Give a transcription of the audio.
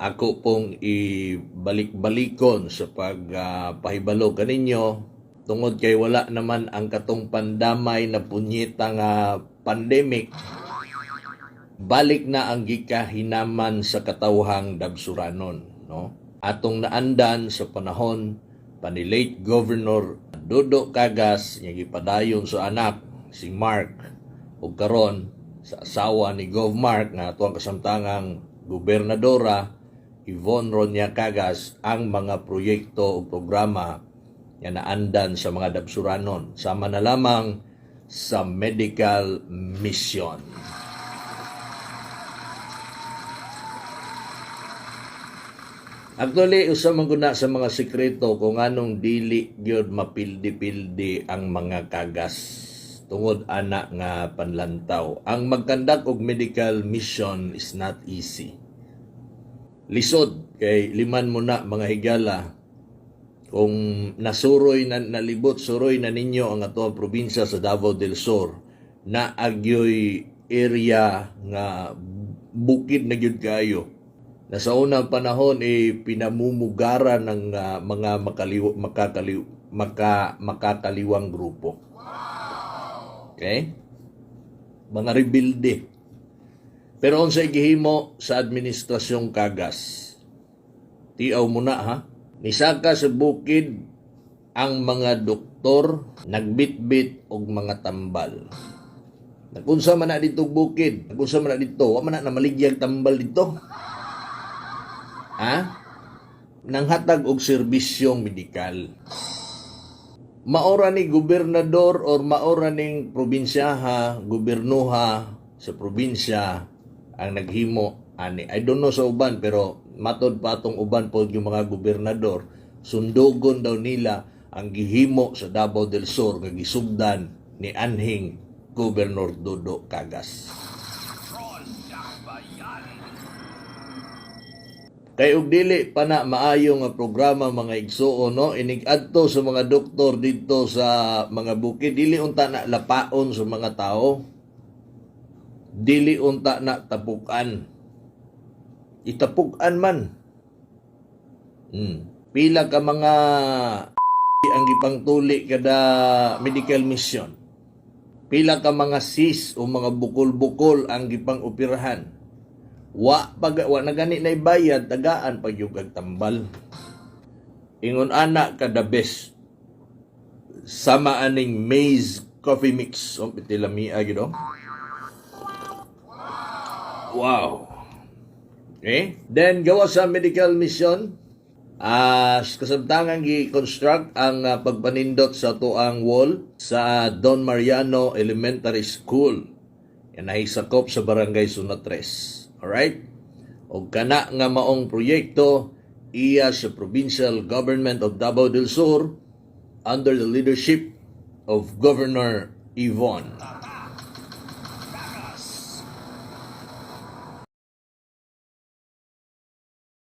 ako pong ibalik-balikon sa pagpahibalo kaninyo tungod kay wala naman ang katong pandamay na punyeta nga pandemic. Balik na ang gikahinaman sa katawhang dabsuranon, no? Atong naandan sa panahon pa ni late Governor Dodo Cagas nga gipadayon sa anak si Mark ug karon sa asawa ni Gov Mark nga atuang kasamtangang gobernadora Yvonne Ronya Cagas ang mga proyekto o programa nga naandan sa mga dabsuranon sama na lamang sa medical mission. Actually, usa man guna sa mga sekreto kung anong dili gyud mapildi-pildi ang mga kagas tungod ana nga panlantaw. Ang magkandak og medical mission is not easy. Lisod kay liman mo na mga higala kung nasuroy na nalibot suroy na ninyo ang atong probinsya sa Davao del Sur na agyoy area nga bukid na gyud kayo. Na sa unang panahon pinamumugaran ng mga makakaliwang grupo. Okay? Mga rebelde. Pero unsay gihimo sa administrasyong Cagas? Tiaw mo na ha. Nisaka sa bukid ang mga doktor nagbitbit og mga tambal. Nagunsa man na dito bukid, nagunsa man na dito, wa man na maligyag tambal dito. Nanghatag og serbisyong medikal. Maora ni gobernador or maora ning probinsyaha, gobernuha sa probinsya ang naghimo ani. I don't know sa uban pero matod pa atong uban po yung mga gobernador, sundugon daw nila ang gihimo sa Davao del Sur nga gisugdan ni anhing Gobernador Dodo Cagas. Kay og dili pa na maayo nga programa mga igsuon, no? Inig-adto sa mga doktor dito sa mga bukid, dili unta na lapaon sa mga tao. Dili unta na tapukan. Itapukan man. Pila ka mga ang gipangtuli kada medical mission. Pila ka mga sis o mga bukol-bukol ang gipang-operahan. Wa na gani na ibayad, tagaan pag yung tambal. Ingon ana ka the best. Sama aning maize coffee mix. O pitilami agyo. Wow. Okay? Then gawa sa medical mission, kasamtangan gi-construct ang pagpanindot sa tuang wall sa Don Mariano Elementary School. Yan ay sakop sa Barangay Sunatres. Alright? O kana nga maong proyekto iya sa Provincial Government of Davao del Sur under the leadership of Governor Yvonne.